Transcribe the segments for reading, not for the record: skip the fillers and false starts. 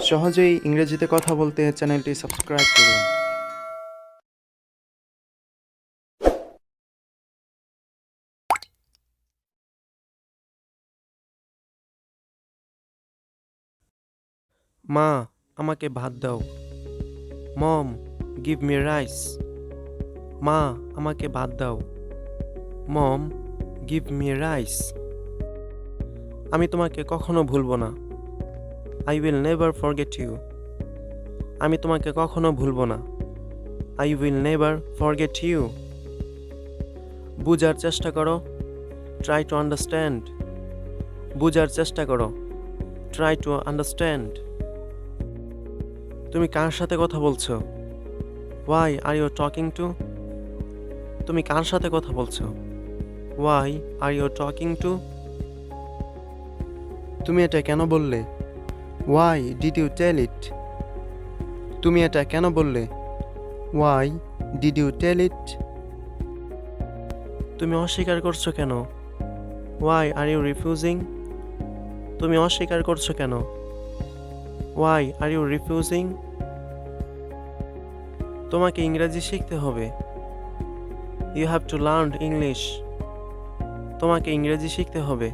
সহজেই ইংরেজিতে কথা বলতে চ্যানেলটি সাবস্ক্রাইব করুন। মা, আমাকে ভাত দাও। Mom, give me rice. মা, আমাকে ভাত দাও। Mom, give me rice. আমি তোমাকে কখনো ভুলবো না। I will never forget you. আমি তোমাকে কখনো ভুলবো না। I will never forget you. বুঝার চেষ্টা করো। Try to understand. বুঝার চেষ্টা করো। Try to understand. তুমি কার সাথে কথা বলছো? Why are you talking to? তুমি কার সাথে কথা বলছো? Why are you talking to? তুমি এটা কেন বললে? Why did you tell it? তুমি এটা কেন বললে? Why did you tell it? তুমি অস্বীকার করছো কেন? Why are you refusing? তুমি অস্বীকার করছো কেন? Why are you refusing? তোমাকে ইংরেজি শিখতে হবে। You have to learn English. তোমাকে ইংরেজি শিখতে হবে।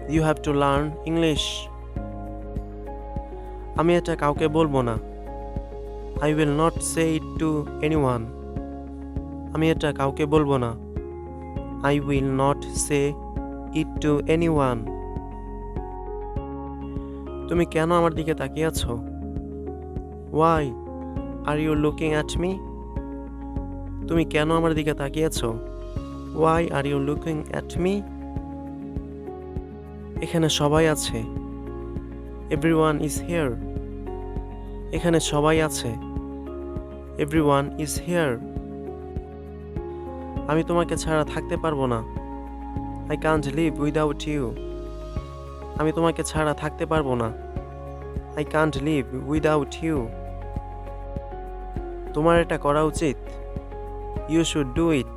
You have to learn English. আমি এটা কাউকে বলবো না। I will not say it to anyone. আমি এটা কাউকে বলবো না। I will not say it to anyone. তুমি কেন আমার দিকে তাকিয়ে আছো? Why are you looking at me? তুমি কেন আমার দিকে তাকিয়ে আছো? Why are you looking at me? এখানে সবাই আছে। Everyone is here. এখানে সবাই আছে। Everyone is here. আমি তোমাকে ছাড়া থাকতে পারবো না। I can't live without you. আমি তোমাকে ছাড়া থাকতে পারবো না। I can't live without you. তোমার এটা করা উচিত। ইউ শুড ডু ইট।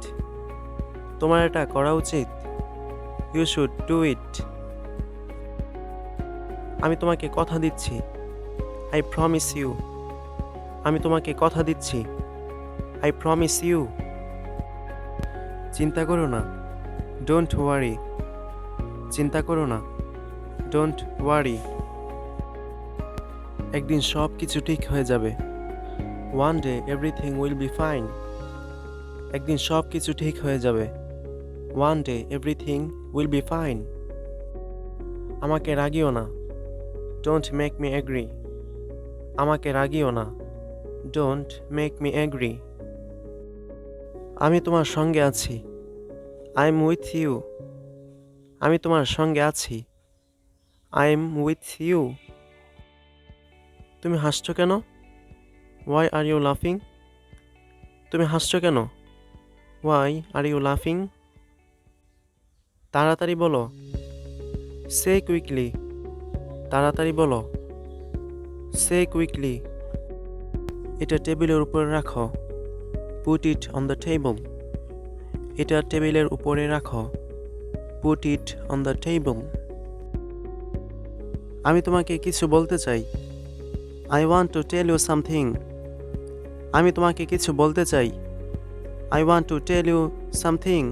তোমার এটা করা উচিত। You should do it. আমি তোমাকে কথা দিচ্ছি। I promise you. আমি তোমাকে কথা দিচ্ছি। I promise you. চিন্তা করো না। Don't worry. চিন্তা করো না। Don't worry. একদিন সব কিছু ঠিক হয়ে যাবে। One day everything will be fine. একদিন সব কিছু ঠিক হয়ে যাবে। One day everything will be fine. আমাকে রাগিও না। Don't make me angry. আমাকে রাগিও না। Don't make me agree. আমি তোমার সঙ্গে আছি। I am with you. আমি তোমার সঙ্গে আছি। I am with you. তুমি হাসছো কেন? হোয়াই আর ইউ লাফিং? তুমি হাসছো কেন? হোয়াই আর ইউ লাফিং? তাড়াতাড়ি বলো। Say quickly. তাড়াতাড়ি বলো। Say quickly. এটা টেবিলের উপরে রাখো। Put it on the table. এটা টেবিলের উপরে রাখো। Put it on the table. আমি তোমাকে কিছু বলতে চাই। I want to tell you something. আমি তোমাকে কিছু বলতে চাই। I want to tell you something.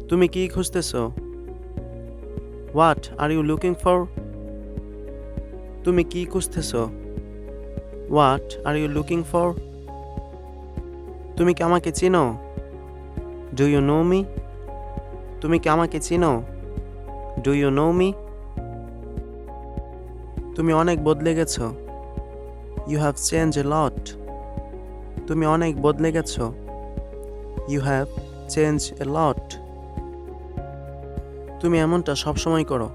তুমি কি খুঁজতেছো? What are you looking for? তুমি কি খুঁজতেছো? What are you looking for? তুমি কি আমাকে চিনো? Do you know me? তুমি কি আমাকে চিনো? Do you know me? তুমি অনেক বদলে গেছো। You have change a lot. তুমি অনেক বদলে গেছো। You have change a lot. তুমি এমনটা সবসময় করো।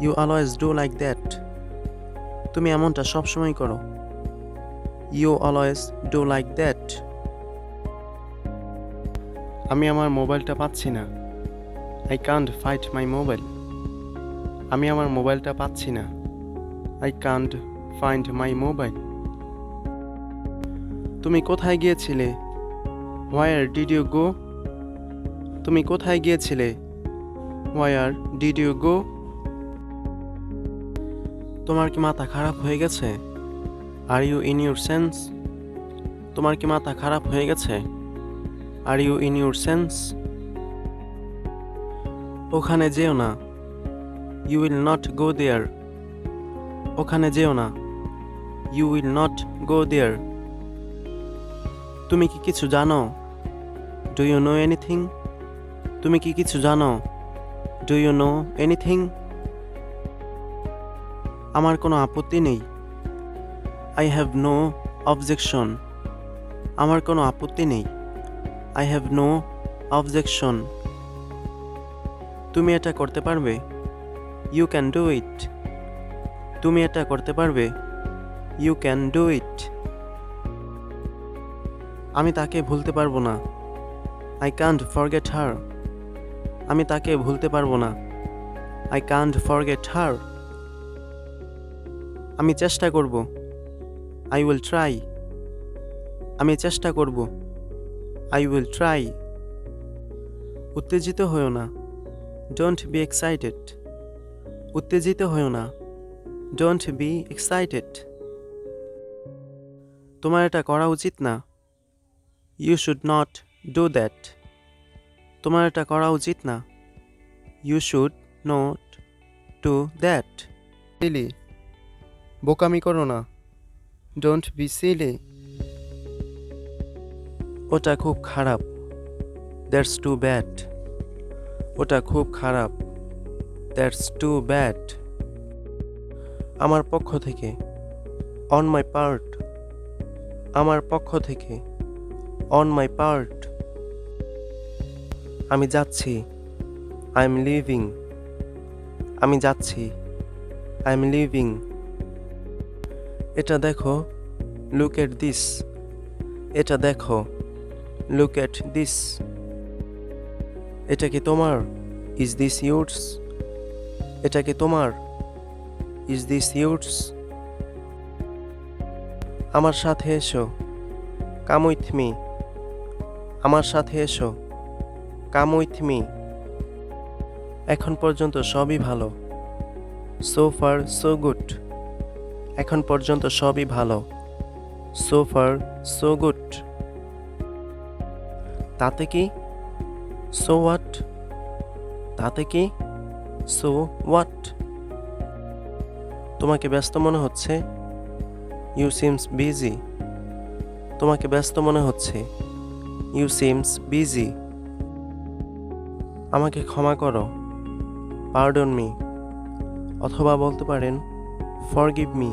You always do like that. তুমি এমনটা সবসময় করো। You always do like that. আমি আমার মোবাইলটা পাচ্ছি না। I can't fight my mobile. আমি আমার মোবাইলটা পাচ্ছি না। I can't find my mobile. তুমি কোথায় গিয়েছিলে? Where did you go? তুমি কোথায় গিয়েছিলে? Where did you go? তোমার কি মাথা খারাপ হয়ে গেছে? Are you in your sense? তোমার কি মাথা খারাপ হয়ে গেছে? Are you in your sense? ওখানে যেও না। You will not go there. ওখানে যেও না। You will not go there. তুমি কি কিছু জানো? Do you know anything? তুমি কি কিছু জানো? Do you know anything? আমার কোনো আপত্তি নেই। I have no objection. আমার কোনো আপত্তি নেই। I have no objection. তুমি এটা করতে পারবে? You can do it. তুমি এটা করতে পারবে? You can do it. আমি তাকে ভুলতে পারবো না। I can't forget her. আমি তাকে ভুলতে পারবো না। I can't forget her. আমি চেষ্টা করব। I will try. আমি চেষ্টা করব। I will try. উত্তেজিত হও না। Don't be excited. উত্তেজিত হও না। Don't be excited. তোমার এটা করা উচিত না। You should not do that. তোমার এটা করা উচিত না। You should not do that. Silly, বোকামি করো না। Don't be silly. ওটা খুব খারাপ। That's too bad. ওটা খুব খারাপ। That's too bad. আমার পক্ষ থেকে। On my part. আমার পক্ষ থেকে। On my part. আমি যাচ্ছি। I am leaving. আমি যাচ্ছি। I am leaving. এটা দেখো। Look at this. এটা দেখো। Look at this. এটা কি তোমার? Is this yours? এটা কি তোমার? Is this yours? আমার সাথে এসো। Come with me. আমার সাথে এসো। Come with me. এখন পর্যন্ত সবই ভালো। So far so good. এখন পর্যন্ত সবই ভালো। So far so good. তাতে কি? So what? তাতে কি? So what? তোমাকে ব্যস্ত মনে হচ্ছে। You seems busy. তোমাকে ব্যস্ত মনে হচ্ছে। You seems busy. আমাকে ক্ষমা করো। Pardon me. অথবা বলতে পারেন ফরগিভ মি।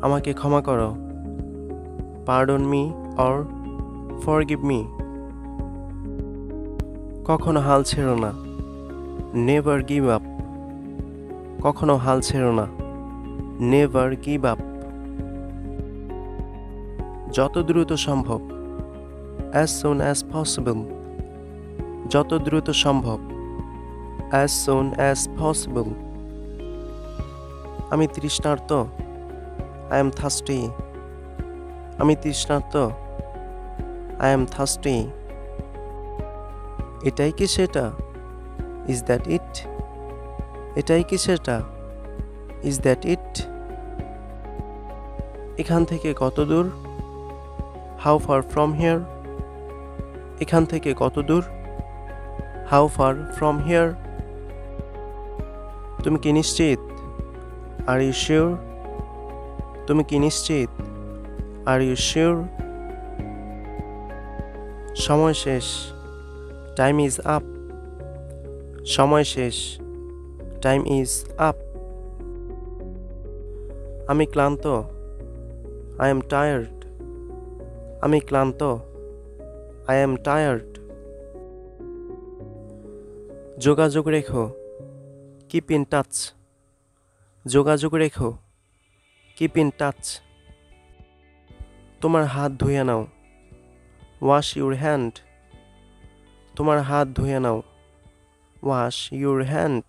আমাকে ক্ষমা করো। Pardon me or forgive me. কখনো হাল ছেড়ো না। Never give up. কখনো হাল ছেড়ো না। Never give up. যত দ্রুত সম্ভব। As soon as possible. যত দ্রুত সম্ভব। As soon as possible. আমি তৃষ্ণার্ত। I am thirsty. আমি তৃষ্ণার্ত। I am thirsty. এটাই কি সেটা? Is that it? এটাই কি সেটা? Is that it? এখান থেকে কত দূর? How far from here? এখান থেকে কত দূর? How far from here? তুমি কি নিশ্চিত? Are you sure? তুমি কি নিশ্চিত? Are you sure? সময় শেষ। Time is up. সময় শেষ। Time is up. আমি ক্লান্ত। I am tired. আমি ক্লান্ত। I am tired. যোগাযোগ রেখো। Keep in touch. যোগাযোগ রেখো। Keep in touch. তোমার হাত ধুয়ে নাও। Wash your hand. তোমার হাত ধুয়ে নাও। Wash your hand.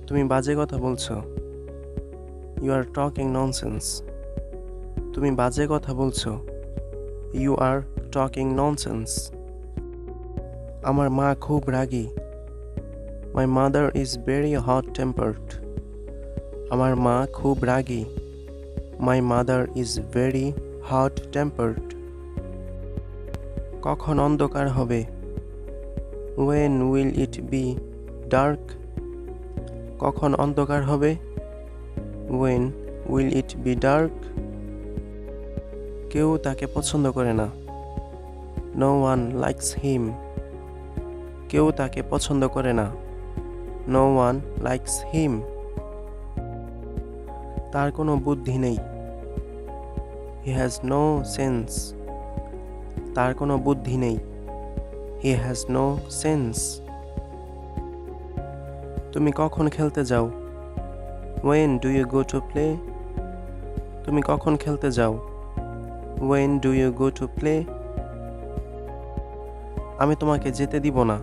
তুমি বাজে কথা বলছো। You are talking nonsense. তুমি বাজে কথা বলছো। You are talking nonsense. আমার মা খুব রাগী। My mother is very hot tempered. আমার মা খুব রাগী। My mother is very hot tempered. কখন অন্ধকার হবে? When will it be dark? কখন অন্ধকার হবে? When will it be dark? কেউ তাকে পছন্দ করে না। No one likes him. কেউ তাকে পছন্দ করে না। No one likes him. তার কোনো বুদ্ধি নেই। He has no sense. তার কোনো বুদ্ধি নেই। He has no sense. তুমি কখন খেলতে যাও? When do you go to play? তুমি কখন খেলতে যাও? When do you go to play? আমি তোমাকে যেতে দিব না।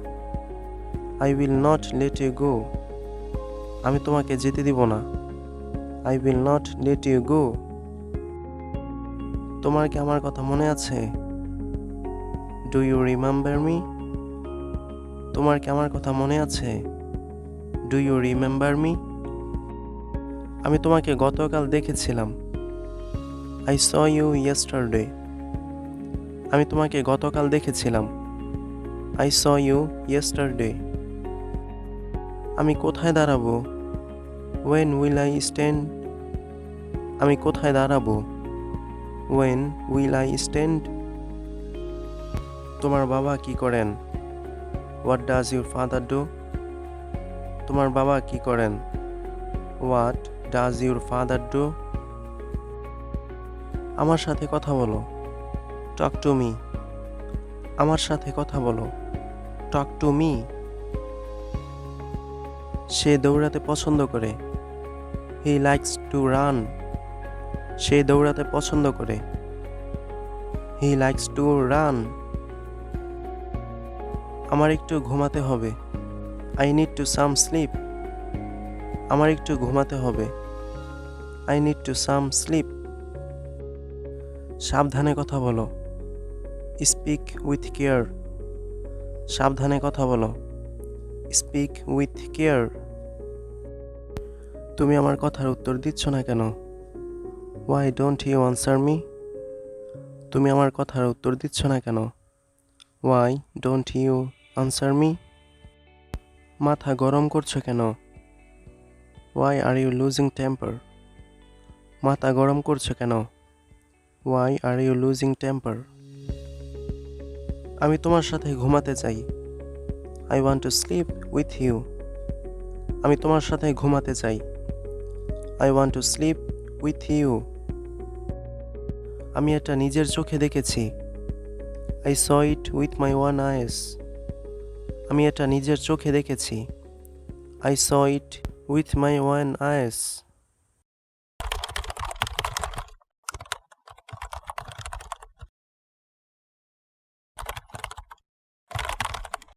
I will not let you go. আমি তোমাকে যেতে দিব না। I will not let you go. তোমার কি আমার কথা মনে আছে? Do you remember me? তোমার কি আমার কথা মনে আছে? Do you remember me? আমি তোমাকে গতকাল দেখেছিলাম। I saw you yesterday. আমি তোমাকে গতকাল দেখেছিলাম। I saw you yesterday. আমি কোথায় দাঁড়াবো? When will I stand? আমি কোথায় দাঁড়াবো? When will I stand? তোমার বাবা কি করেন? What does your father do? তোমার বাবা কি করেন? What does your father do? আমার সাথে কথা বলো। Talk to me. আমার সাথে কথা বলো। Talk to me. সে দৌড়াতে পছন্দ করে। He likes to run. সে দৌড়াতে পছন্দ করে। He likes to run. আমার একটু ঘুমাতে হবে। I need to some sleep. আমার একটু ঘুমাতে হবে। I need to some sleep. সাবধানে কথা বলো। Speak with care. সাবধানে কথা বলো। Speak with care. তুমি আমার কথার উত্তর দিচ্ছ না কেন? Why don't you answer me? তুমি আমার কথার উত্তর দিচ্ছ না কেন? Why don't you answer me? মাথা গরম করছো কেন? Why are you losing temper? মাথা গরম করছো কেন? Why are you losing temper? আমি তোমার সাথে ঘুমাতে চাই। I want to sleep with you. আমি তোমার সাথে ঘুমাতে চাই। I want to sleep with you. আমি এটা নিজের চোখে দেখেছি। I saw it with my own eyes. আমি এটা নিজের চোখে দেখেছি। I saw it with my own eyes.